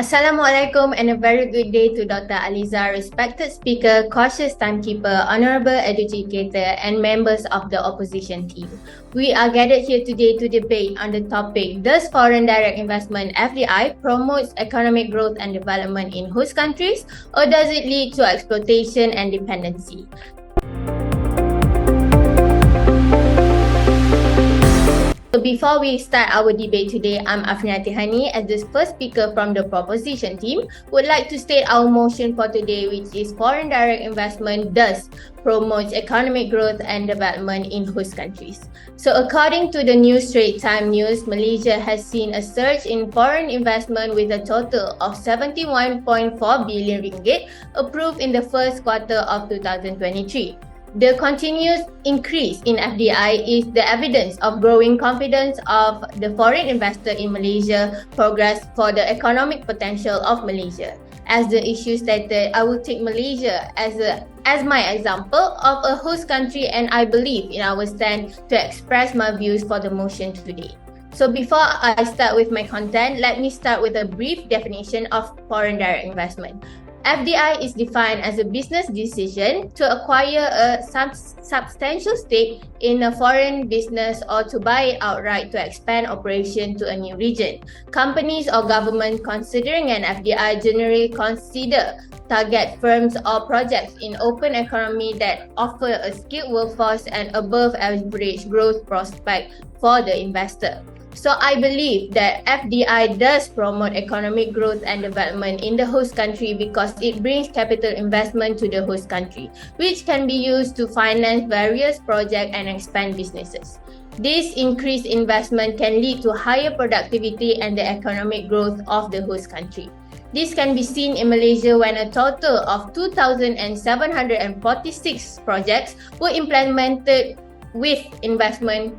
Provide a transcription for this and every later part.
Assalamualaikum and a very good day to Dr. Aliza, respected speaker, cautious timekeeper, honorable educator and members of the opposition team. We are gathered here today to debate on the topic, does foreign direct investment FDI promotes economic growth and development in host countries, or does it lead to exploitation and dependency? So before we start our debate today, I'm Afrina Tihani, as the first speaker from the proposition team, would like to state our motion for today, which is foreign direct investment does promote economic growth and development in host countries. So according to the new Straits Times News, Malaysia has seen a surge in foreign investment with a total of 71.4 billion ringgit approved in the first quarter of 2023. The continuous increase in FDI is the evidence of growing confidence of the foreign investor in Malaysia progress for the economic potential of Malaysia. As the issue stated, I will take Malaysia as my example of a host country, and I believe in our stand to express my views for the motion today. So before I start with my content, let me start with a brief definition of foreign direct investment. FDI is defined as a business decision to acquire a substantial stake in a foreign business or to buy it outright to expand operation to a new region. Companies or government considering an FDI generally consider target firms or projects in open economy that offer a skilled workforce and above average growth prospect for the investor. So I believe that FDI does promote economic growth and development in the host country because it brings capital investment to the host country, which can be used to finance various projects and expand businesses. This increased investment can lead to higher productivity and the economic growth of the host country. This can be seen in Malaysia when a total of 2,746 projects were implemented with investment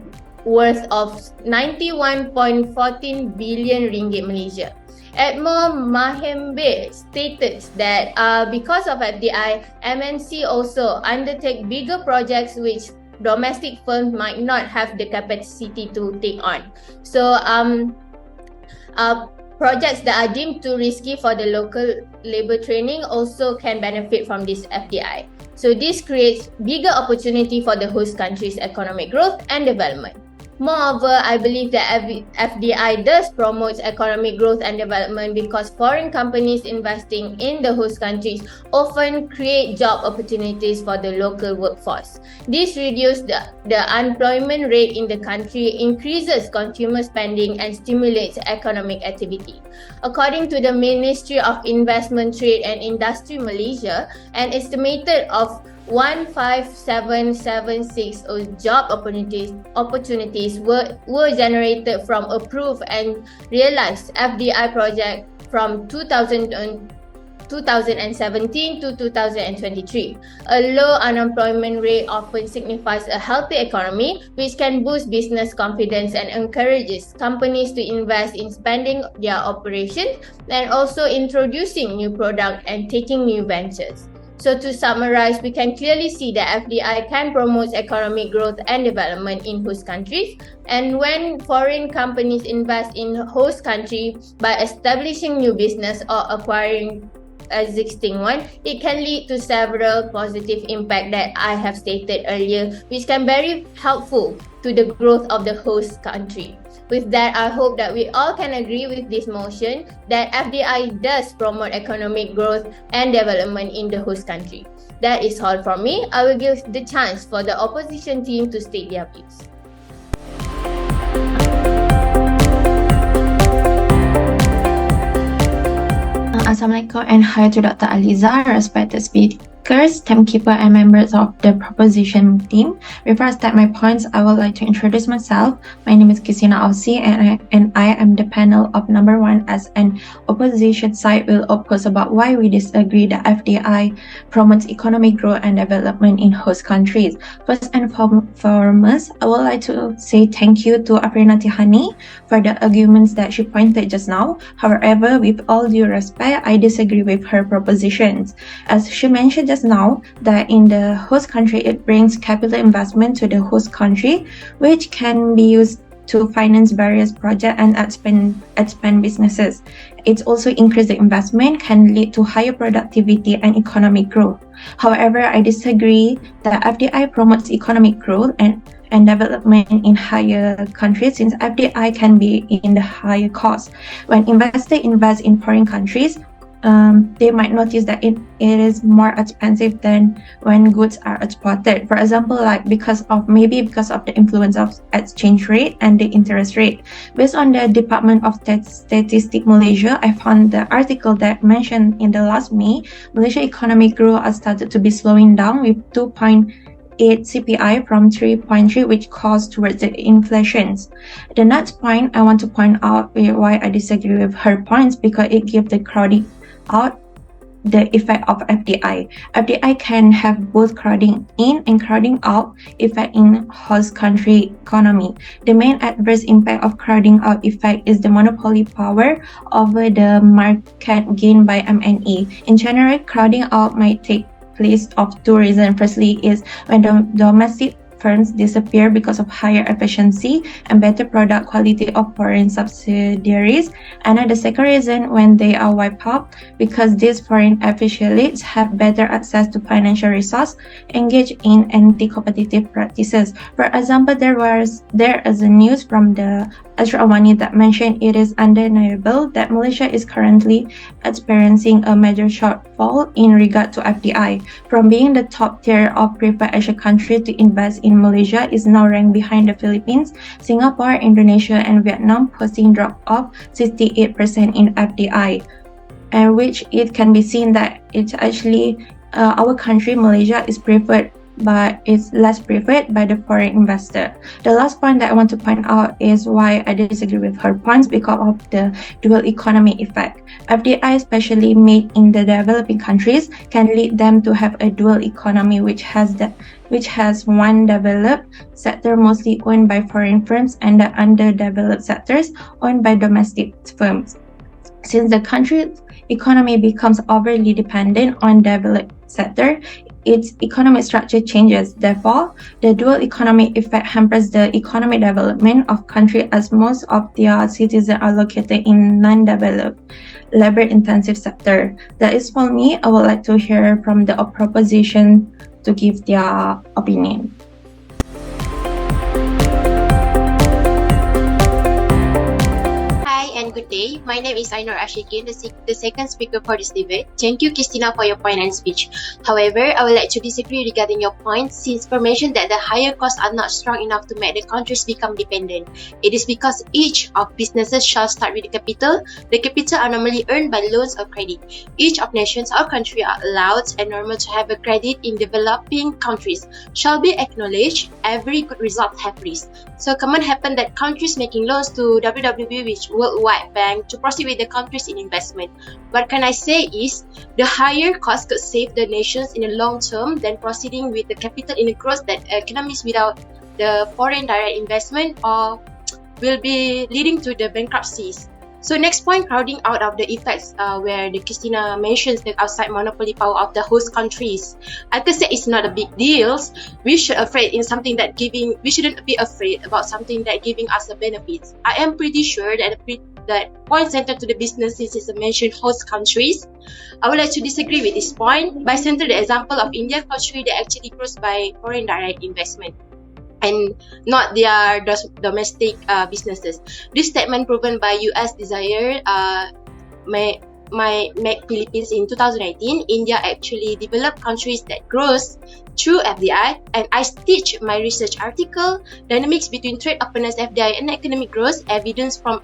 worth of 91.14 billion ringgit Malaysia. Edmond Mahembe stated that because of FDI, MNC also undertake bigger projects which domestic firms might not have the capacity to take on. So projects that are deemed too risky for the local labor training also can benefit from this FDI. So this creates bigger opportunity for the host country's economic growth and development. Moreover, I believe that FDI does promote economic growth and development because foreign companies investing in the host countries often create job opportunities for the local workforce. This reduces the unemployment rate in the country, increases consumer spending and stimulates economic activity. According to the Ministry of Investment, Trade and Industry Malaysia, an estimated of 15776 job opportunities were generated from approved and realized FDI projects from 2017 to 2023. A low unemployment rate often signifies a healthy economy, which can boost business confidence and encourages companies to invest in expanding their operations and also introducing new products and taking new ventures. So to summarize, we can clearly see that FDI can promote economic growth and development in host countries. And when foreign companies invest in host country by establishing new business or acquiring existing one, it can lead to several positive impact that I have stated earlier, which can be very helpful to the growth of the host country. With that, I hope that we all can agree with this motion that FDI does promote economic growth and development in the host country. That is all from me. I will give the chance for the opposition team to state their views. Assalamualaikum and hi to Dr. Aliza, respected speakers, timekeeper and members of the proposition team. Before I start my points, I would like to introduce myself. My name is Kisina Aussie and I am the panel of number 1 as an opposition side will oppose about why we disagree that FDI promotes economic growth and development in host countries. First and foremost, I would like to say thank you to Afrina Tihani for the arguments that she pointed just now. However, with all due respect, I disagree with her propositions. As she mentioned just now, that in the host country, it brings capital investment to the host country, which can be used to finance various projects and expand businesses. It's also increased the investment, can lead to higher productivity and economic growth. However, I disagree that FDI promotes economic growth and development in higher countries, since FDI can be in the higher cost. When investors invest in foreign countries, they might notice that it is more expensive than when goods are exported. For example, like because of the influence of exchange rate and the interest rate. Based on the Department of Statistics Malaysia, I found the article that mentioned in the last May, Malaysia economic growth has started to be slowing down with 2.8 CPI from 3.3, which caused towards the inflations. The next point I want to point out why I disagree with her points, because it gives the crowding out the effect of FDI. FDI can have both crowding in and crowding out effect in host country economy. The main adverse impact of crowding out effect is the monopoly power over the market gained by M&A. In general, crowding out might take place of two reasons. Firstly is when the domestic firms disappear because of higher efficiency and better product quality of foreign subsidiaries. And the second reason, when they are wiped out, because these foreign affiliates have better access to financial resource, engage in anti-competitive practices. For example, there is a news from the Ashraf Awani that mentioned it is undeniable that Malaysia is currently experiencing a major shortfall in regard to FDI. From being the top tier of preferred Asia country to invest in Malaysia is now ranked behind the Philippines, Singapore, Indonesia, and Vietnam, posting drop of 68% in FDI, and which it can be seen that it's actually our country, Malaysia, is preferred, but it's less preferred by the foreign investor. The last point that I want to point out is why I disagree with her points, because of the dual economy effect. FDI, especially made in the developing countries, can lead them to have a dual economy, which has one developed sector mostly owned by foreign firms and the underdeveloped sectors owned by domestic firms. Since the country's economy becomes overly dependent on developed sector, its economic structure changes. Therefore, the dual economic effect hampers the economic development of country, as most of their citizens are located in non-developed, labor-intensive sector. That is for me. I would like to hear from the proposition to give their opinion. And good day. My name is Ainur Ashikin, the second speaker for this debate. Thank you, Christina, for your point and speech. However, I would like to disagree regarding your point, since you mentioned that the higher costs are not strong enough to make the countries become dependent. It is because each of businesses shall start with the capital. The capital are normally earned by loans or credit. Each of nations or country are allowed and normal to have a credit in developing countries. Shall be acknowledged, every good result have risk. So common happen that countries making loans to WWB, which worldwide bank, to proceed with the countries in investment. What can I say is, the higher cost could save the nations in the long term than proceeding with the capital in the growth that economies without the foreign direct investment or will be leading to the bankruptcies. So next point, crowding out of the effects where the Christina mentions the outside monopoly power of the host countries. I could say it's not a big deal. We shouldn't be afraid about something that giving us a benefit. I am pretty sure that point centered to the businesses is mentioned host countries. I would like to disagree with this point by centering the example of India country that actually grows by foreign direct investment and not their domestic businesses. This statement proven by US desire make Philippines in 2018. India actually developed countries that grows through FDI, and I stitched my research article, Dynamics between Trade Openness, FDI and Economic Growth, Evidence of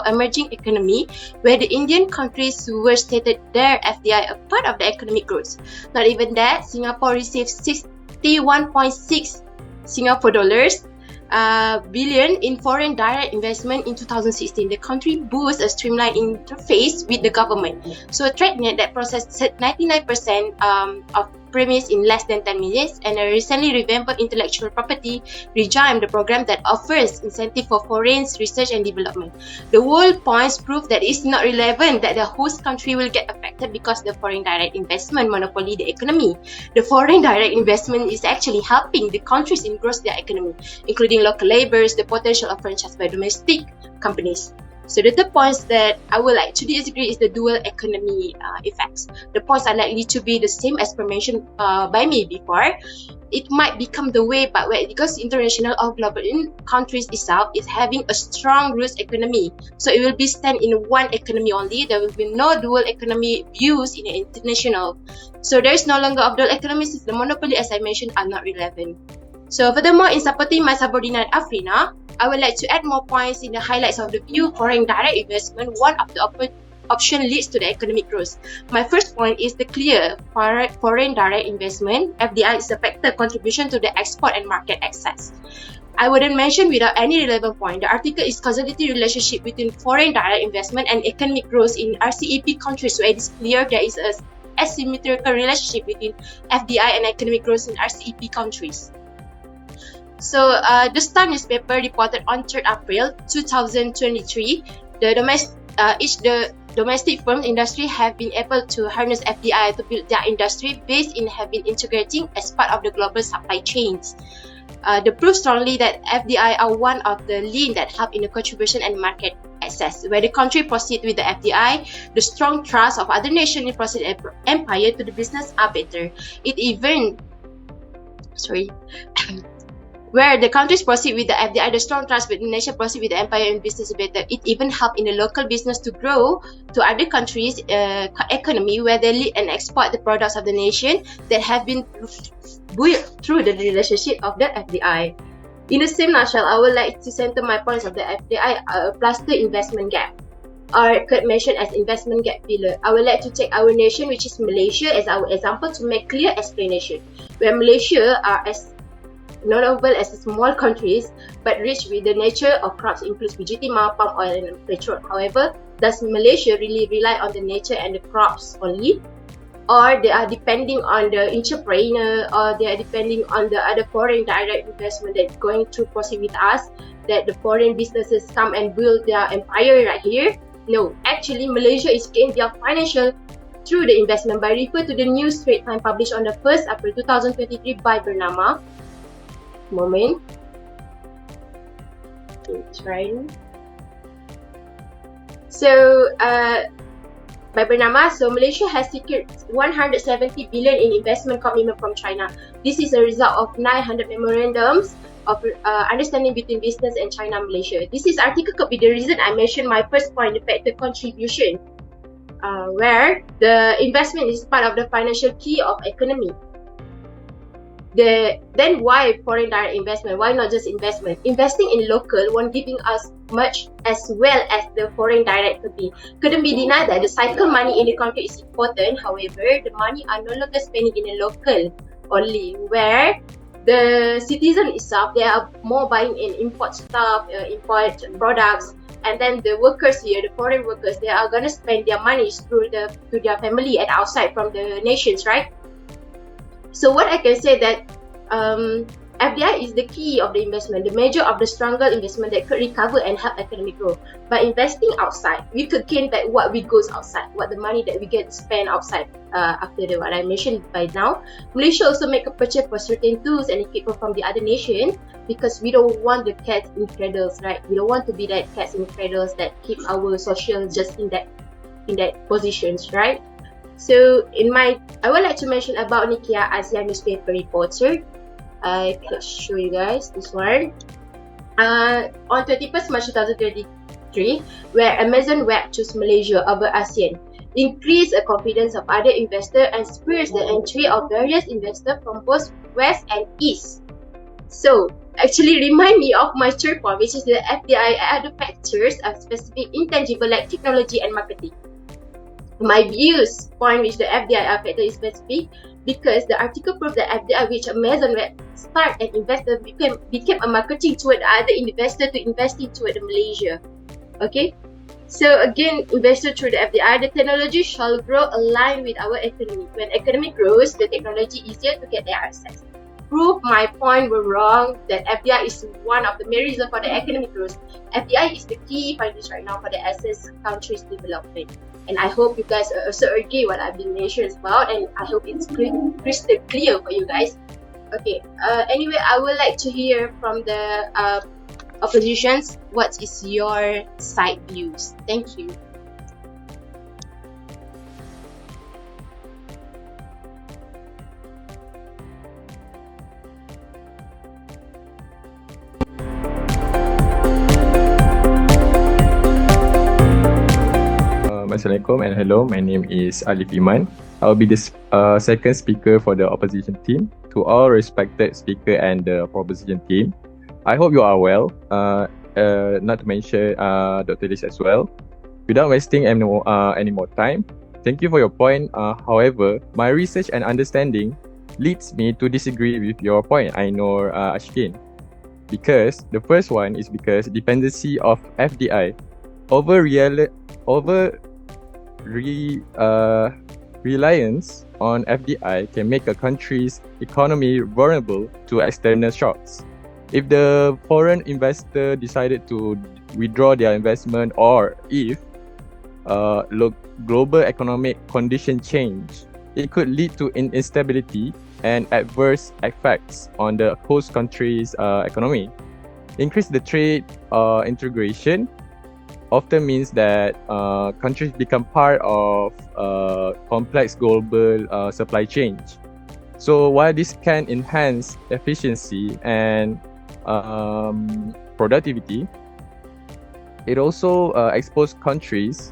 Emerging Economy, where the Indian countries were stated their FDI a part of the economic growth. Not even that, Singapore received 61.6 Singapore dollars billion in foreign direct investment in 2016. The country boasts a streamlined interface with the government. So TradeNet that processed 99% of premise in less than 10 minutes, and a recently revamped intellectual property regime, the program that offers incentive for foreign research and development. The world points prove that it's not relevant that the host country will get affected because the foreign direct investment monopoly the economy. The foreign direct investment is actually helping the countries in grow their economy, including local laborers, the potential of franchise by domestic companies. So the third point that I would like to disagree is the dual economy effects. The points are likely to be the same as mentioned by me before. It might become the way, but because international or global countries itself is having a strong roots economy, so it will be stand in one economy only. There will be no dual economy views in the international. So there is no longer of dual economy since the monopoly, as I mentioned, are not relevant. So furthermore, in supporting my subordinate Afrina, I would like to add more points in the highlights of the view foreign direct investment. One of the option leads to the economic growth. My first point is the clear foreign direct investment. FDI is a factor contribution to the export and market access. I wouldn't mention without any relevant point. The article is causality relationship between foreign direct investment and economic growth in RCEP countries, where it is clear there is a asymmetrical relationship between FDI and economic growth in RCEP countries. So, the Star newspaper reported on 3rd April 2023, the domestic firm industry have been able to harness FDI to build their industry base in have been integrating as part of the global supply chains. The proof strongly that FDI are one of the lean that help in the contribution and market access. Where the country proceed with the FDI, the strong trust of other nations in proceed empire to the business are better. Where the countries proceed with the FDI, the strong trust with the nation proceed with the empire and business is better. It even help in the local business to grow to other countries' economy, where they lead and export the products of the nation that have been built through the relationship of the FDI. In the same nutshell, I would like to center my points of the FDI plus the investment gap, or could mention as investment gap pillar. I would like to take our nation, which is Malaysia, as our example to make clear explanation. Where Malaysia are as notable as small countries, but rich with the nature of crops includes vegetima, palm oil, and petrol. However, does Malaysia really rely on the nature and the crops only? Or they are depending on the entrepreneur, or they are depending on the other foreign direct investment that's going to proceed with us, that the foreign businesses come and build their empire right here? No, actually Malaysia is gaining their financial through the investment. By refer to the news Straits Times published on the 1st April 2023 by Bernama. Moment. It's right. So, by Bernama, so Malaysia has secured 170 billion in investment commitment from China. This is a result of 900 memorandums of understanding between business and China and Malaysia. This article could be the reason I mentioned my first point, the factor contribution, where the investment is part of the financial key of economy. Then why foreign direct investment? Why not just investment? Investing in local won't giving us much as well as the foreign direct could be. Couldn't be denied that the cycle money in the country is important. However, the money are no longer spending in the local only, where the citizen itself, they are more buying in import stuff, import products, and then the workers here, the foreign workers, they are gonna spend their money to their family and outside from the nations, right? So what I can say that FDI is the key of the investment, the measure of the stronger investment that could recover and help economic growth. By investing outside, we could gain back what we goes outside, what the money that we get spent outside after what I mentioned by now. Malaysia also make a purchase for certain tools and equipment from the other nation because we don't want the cats in cradles, right? We don't want to be that cats in cradles that keep our social just in that positions, right? So I would like to mention about Nikia ASEAN newspaper reporter. I can show you guys this one. On 31st March 2023, where Amazon Web chose Malaysia over ASEAN, increase the confidence of other investors and spurs the entry of various investors from both West and East. So, actually remind me of my third point, which is the FDI other factors of specific intangible like technology and marketing. My views point which the FDI factor is specific because the article proved that FDI which Amazon Web start and investor became a marketing toward other investor to investing toward Malaysia. Okay, So again, invested through the FDI, the technology shall grow aligned with our economy. When economy grows, the technology easier to get their access. Prove my point were wrong that FDI is one of the main reasons for the economic growth. FDI is the key finance right now for the access countries' development. And I hope you guys also agree what I've been mentioned about, and I hope it's crystal clear for you guys. Okay. Anyway, I would like to hear from the oppositions. What is your side views? Thank you. Assalamualaikum and hello, my name is Alif Iman. I'll be the second speaker for the opposition team. To all respected speaker and the opposition team, I hope you are well. Not to mention Dr. Liz as well. Without wasting any more time, thank you for your point. However, my research and understanding leads me to disagree with your point, Ainur Ashkin. Because the first one is because dependency of FDI over reliance on FDI can make a country's economy vulnerable to external shocks. If the foreign investor decided to withdraw their investment, or if global economic conditions change, it could lead to instability and adverse effects on the host country's economy. Increase the trade integration often means that countries become part of complex global supply chains. So while this can enhance efficiency and productivity, it also exposes countries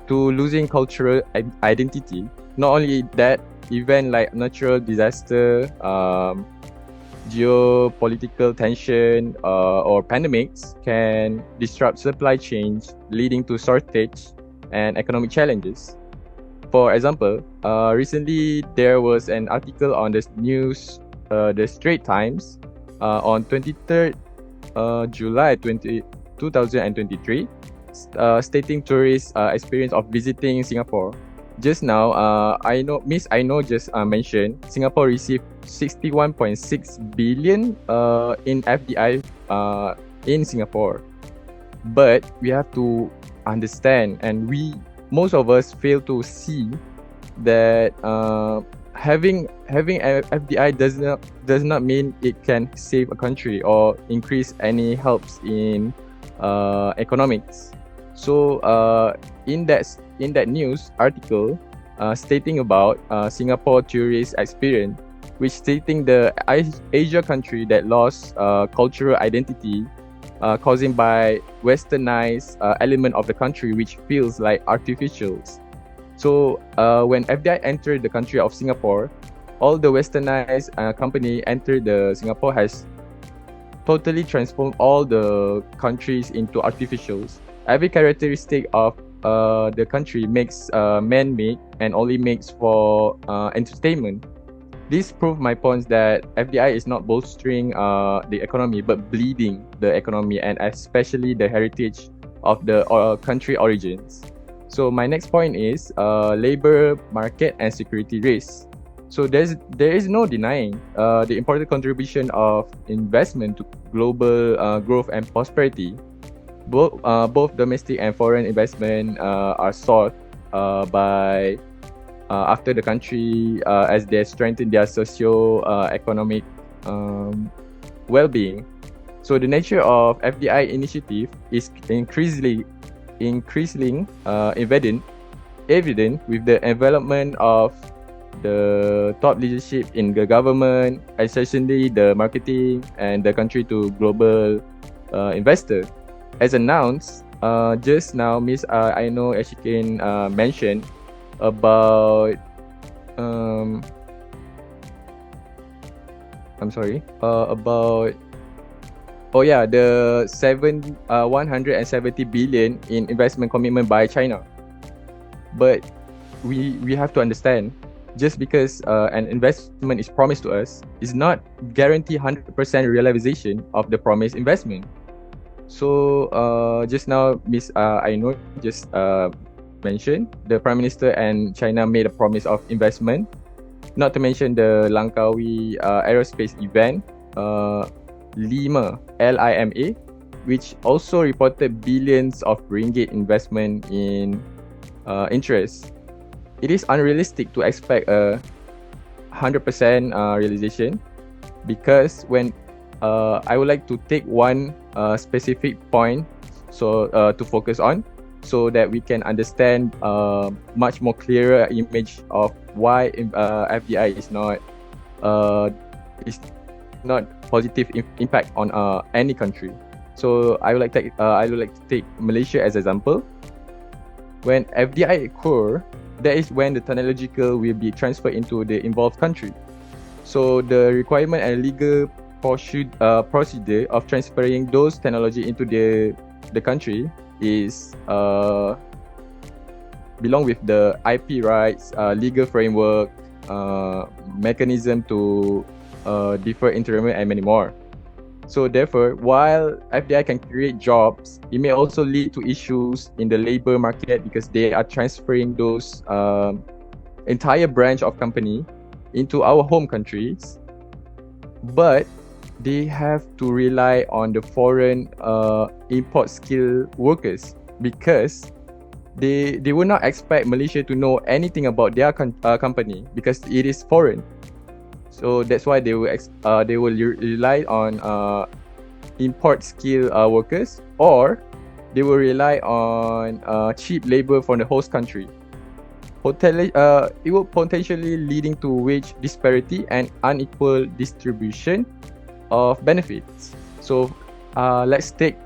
to losing cultural identity. Not only that, events like natural disaster, geopolitical tension, or pandemics can disrupt supply chains, leading to shortage and economic challenges. For example, recently there was an article on the news, the Straits Times, on 23rd July 2023, stating tourists' experience of visiting Singapore. Just now, Miss Aino just mentioned Singapore received 61.6 billion in FDI in Singapore. But we have to understand, and most of us fail to see that having a FDI does not mean it can save a country or increase any helps in economics. So in that news article stating about Singapore tourist experience, which stating the Asia country that lost cultural identity causing by westernized element of the country, which feels like artificials. So when FDI entered the country of Singapore, all the westernized company entered the Singapore has totally transformed all the countries into artificials. Every characteristic of the country makes man-made and only makes for entertainment. This proved my points that FDI is not bolstering the economy but bleeding the economy, and especially the heritage of the country origins. So my next point is labor market and security risks. So there is no denying the important contribution of investment to global growth and prosperity. Both domestic and foreign investment are sought by after the country as they strengthen their socio-economic well-being. So the nature of FDI initiative is increasingly evident with the development of the top leadership in the government, essentially the marketing and the country to global investor. As announced just now, Miss Aino Ashikin mentioned about the 170 billion in investment commitment by China. But we have to understand, just because an investment is promised to us is not guarantee 100% realization of the promised investment. So just now, Miss Ainur just mentioned the Prime Minister and China made a promise of investment. Not to mention the Langkawi aerospace event, Lima LIMA, which also reported billions of ringgit investment in interest. It is unrealistic to expect a 100% realization, because when I would like to take one specific point to focus on, so that we can understand much more clearer image of why FDI is not positive impact on any country. So I would like to take Malaysia as example. When FDI occur, that is when the technological will be transferred into the involved country. So the requirement and legal procedure of transferring those technology into the country is belong with the IP rights, legal framework, mechanism to defer interment and many more. So therefore, while FDI can create jobs, it may also lead to issues in the labor market, because they are transferring those entire branch of company into our home countries, but they have to rely on the foreign import skill workers, because they will not expect Malaysia to know anything about their company, because it is foreign. So that's why they will rely on import skill workers, or they will rely on cheap labor from the host country. It will potentially leading to wage disparity and unequal distribution of benefits. So let's take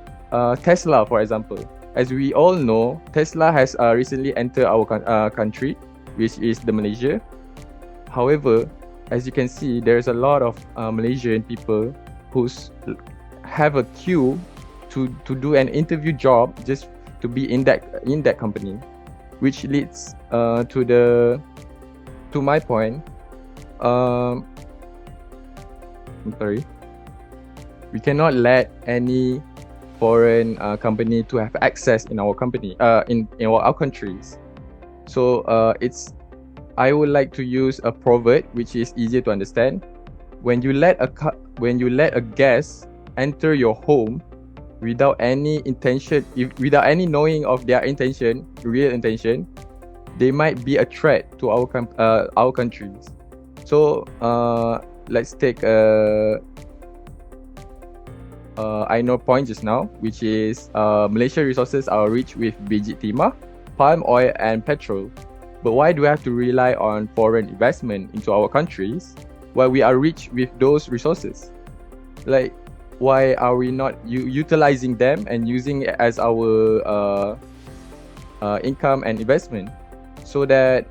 Tesla for example. As we all know, Tesla has recently entered our country, which is the Malaysia. However, as you can see, there's a lot of Malaysian people who have a queue to do an interview job just to be in that company, which leads to my point. I'm sorry. We cannot let any foreign company to have access in our company in our countries. So I would like to use a proverb which is easier to understand. When you let a guest enter your home without any intention, without any knowing of their real intention, they might be a threat to our countries. So let's take I know point just now, which is Malaysia resources are rich with biji timah, palm oil and petrol. But why do we have to rely on foreign investment into our countries while we are rich with those resources? Like, why are we not utilizing them and using it as our income and investment? So that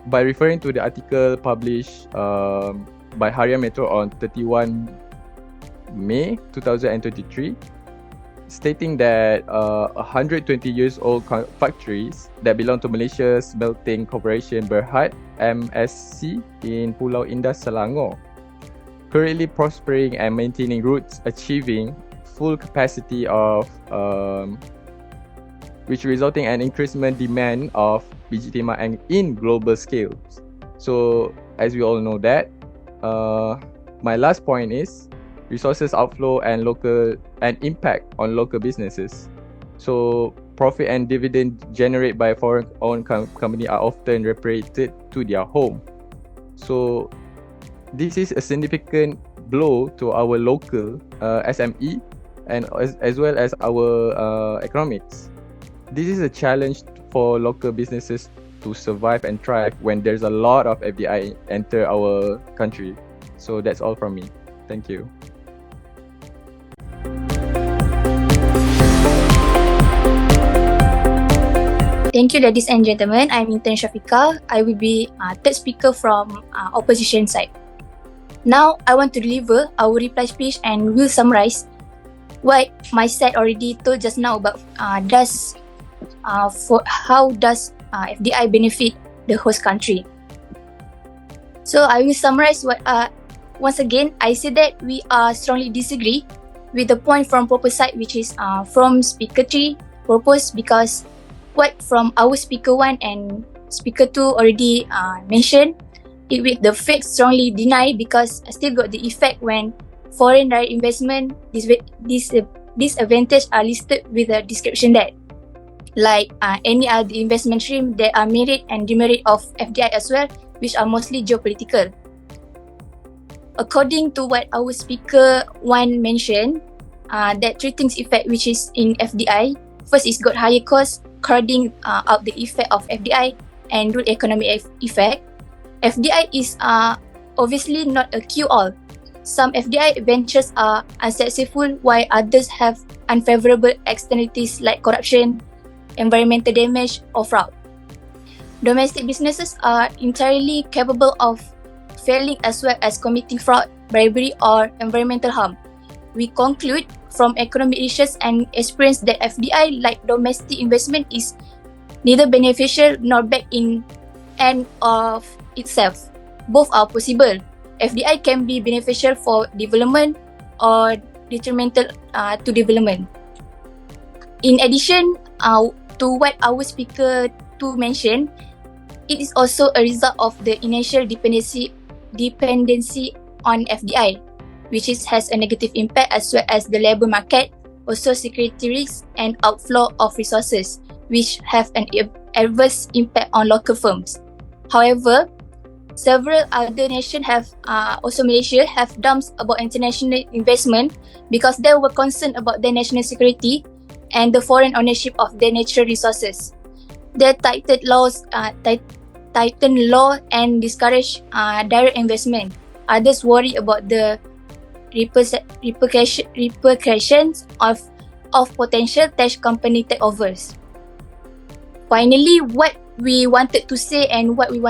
by referring to the article published by Harian Metro on 31 May 2023, stating that 120 years old factories that belong to Malaysia's Smelting Corporation Berhad MSC in Pulau Indah, Selangor, currently prospering and maintaining routes achieving full capacity of which resulting in increasement demand of biji timah and in global scales. So as we all know that, my last point is resources outflow and impact on local businesses. So profit and dividend generated by foreign-owned company are often repatriated to their home. So this is a significant blow to our local SME and as well as our economics. This is a challenge for local businesses to survive and thrive when there's a lot of FDI enter our country. So that's all from me. Thank you. Thank you, ladies and gentlemen. I'm Intern Shafika. I will be third speaker from opposition side. Now, I want to deliver our reply speech and will summarize what my side already told just now about how does FDI benefit the host country. So I will summarize what once again I say that we strongly disagree with the point from proposed side, which is from speaker 3 proposed, because what from our speaker 1 and speaker 2 already mentioned, it with the fact strongly deny, because I still got the effect when foreign direct investment disadvantage are listed with a description that like any other investment stream, there are merit and demerit of FDI as well, which are mostly geopolitical. According to what our speaker 1 mentioned, that three things effect which is in FDI. First is got higher cost, crowding out the effect of FDI and dual economic effect. FDI is obviously not a cure-all. Some FDI ventures are unsuccessful while others have unfavorable externalities like corruption, environmental damage or fraud. Domestic businesses are entirely capable of failing as well as committing fraud, bribery or environmental harm. We conclude from economic research and experience that FDI, like domestic investment, is neither beneficial nor bad in and of itself. Both are possible. FDI can be beneficial for development or detrimental to development. In addition to what our speaker 2 mentioned, it is also a result of the initial dependency on FDI, which has a negative impact as well as the labour market, also security risks and outflow of resources, which have an adverse impact on local firms. However, several other nations have, also Malaysia, have doubts about international investment because they were concerned about their national security and the foreign ownership of their natural resources. They tightened law and discourage direct investment. Others worry about the repercussions of potential tech company takeovers. Finally, what we wanted to say and what we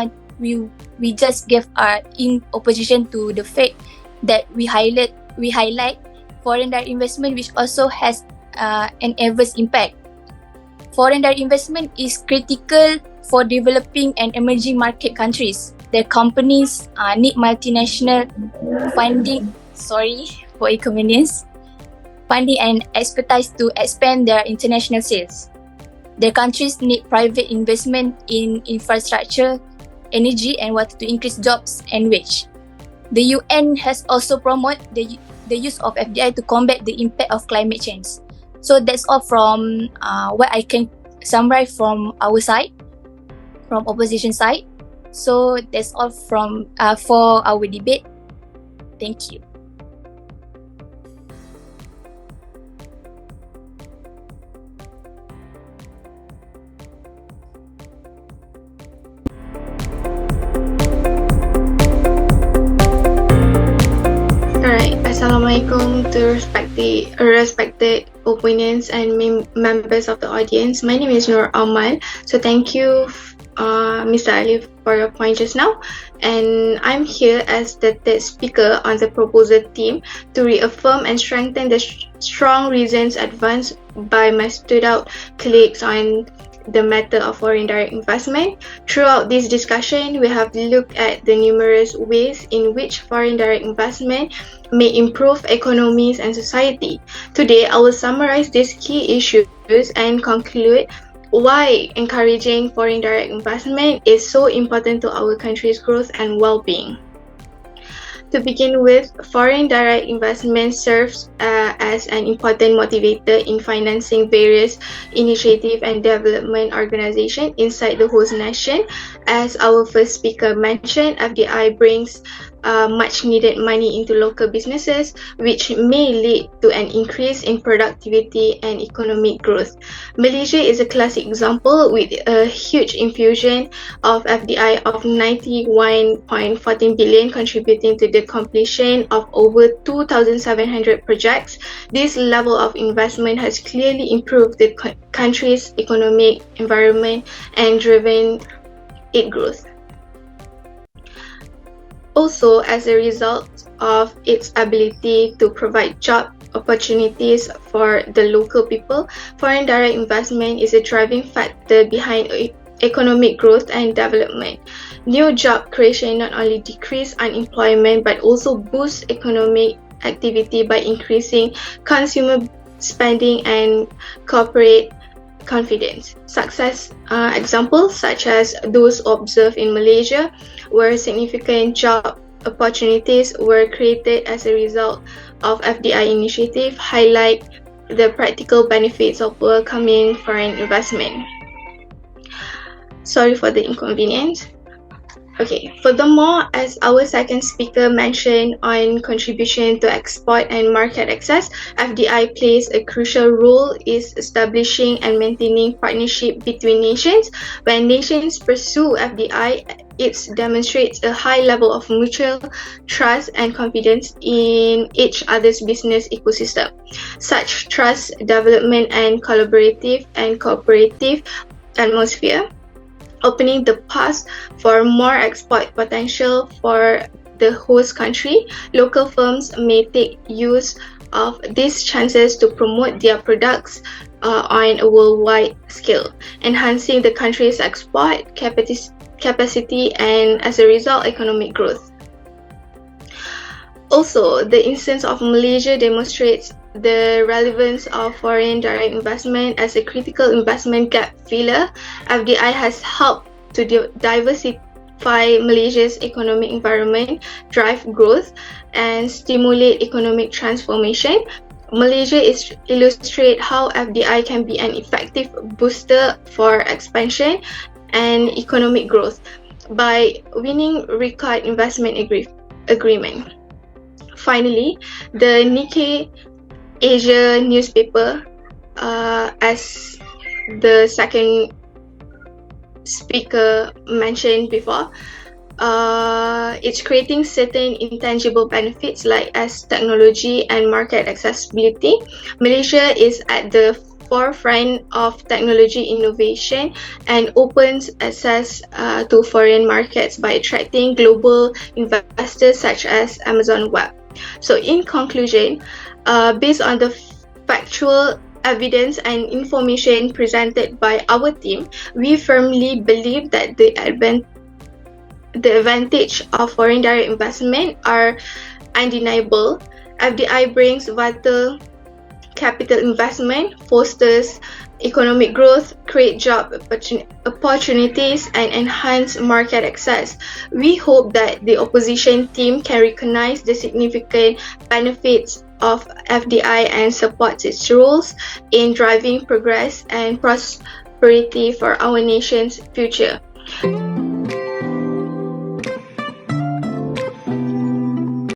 just gave our in opposition to the fact that we highlight foreign direct investment, which also has an adverse impact. Foreign direct investment is critical for developing and emerging market countries. Their companies need multinational funding. Sorry for inconvenience. Funding and expertise to expand their international sales. Their countries need private investment in infrastructure, energy and water to increase jobs and wage. The UN has also promoted the use of FDI to combat the impact of climate change. So that's all from what I can summarize from our side, from opposition side. So that's all from for our debate. Thank you. Alright, Assalamualaikum to respected opponents and members of the audience. My name is Nur Amal. So thank you, Mr. Ali, for your point just now. And I'm here as the third speaker on the proposal team to reaffirm and strengthen the strong reasons advanced by my stood out colleagues on the matter of foreign direct investment. Throughout this discussion, we have looked at the numerous ways in which foreign direct investment may improve economies and society. Today, I will summarize these key issues and conclude why encouraging foreign direct investment is so important to our country's growth and well-being. To begin with, foreign direct investment serves as an important motivator in financing various initiative and development organizations inside the host nation. As our first speaker mentioned, FDI brings much needed money into local businesses, which may lead to an increase in productivity and economic growth. Malaysia is a classic example with a huge infusion of FDI of 91.14 billion, contributing to the completion of over 2,700 projects. This level of investment has clearly improved the country's economic environment and driven its growth. Also, as a result of its ability to provide job opportunities for the local people, foreign direct investment is a driving factor behind economic growth and development. New job creation not only decrease unemployment but also boosts economic activity by increasing consumer spending and corporate confidence. Success examples such as those observed in Malaysia, where significant job opportunities were created as a result of FDI initiative, highlight the practical benefits of welcoming foreign investment. Sorry for the inconvenience. Okay, furthermore, as our second speaker mentioned on contribution to export and market access, FDI plays a crucial role in establishing and maintaining partnership between nations. When nations pursue FDI, it demonstrates a high level of mutual trust and confidence in each other's business ecosystem. Such trust, development, and collaborative and cooperative atmosphere, opening the path for more export potential for the host country. Local firms may take use of these chances to promote their products on a worldwide scale, enhancing the country's export capacity and, as a result, economic growth. Also, the instance of Malaysia demonstrates the relevance of foreign direct investment as a critical investment gap filler. FDI has helped to diversify Malaysia's economic environment, drive growth, and stimulate economic transformation. Malaysia illustrates how FDI can be an effective booster for expansion and economic growth by winning record investment agreement. Finally, the Nikkei Asia newspaper, as the second speaker mentioned before, it's creating certain intangible benefits like as technology and market accessibility. Malaysia is at the forefront of technology innovation and opens access to foreign markets by attracting global investors such as Amazon Web. So in conclusion, based on the factual evidence and information presented by our team, we firmly believe that the advantage of foreign direct investment are undeniable. FDI brings vital capital investment, fosters economic growth, create job opportunities, and enhance market access. We hope that the opposition team can recognize the significant benefits of FDI and supports its roles in driving progress and prosperity for our nation's future.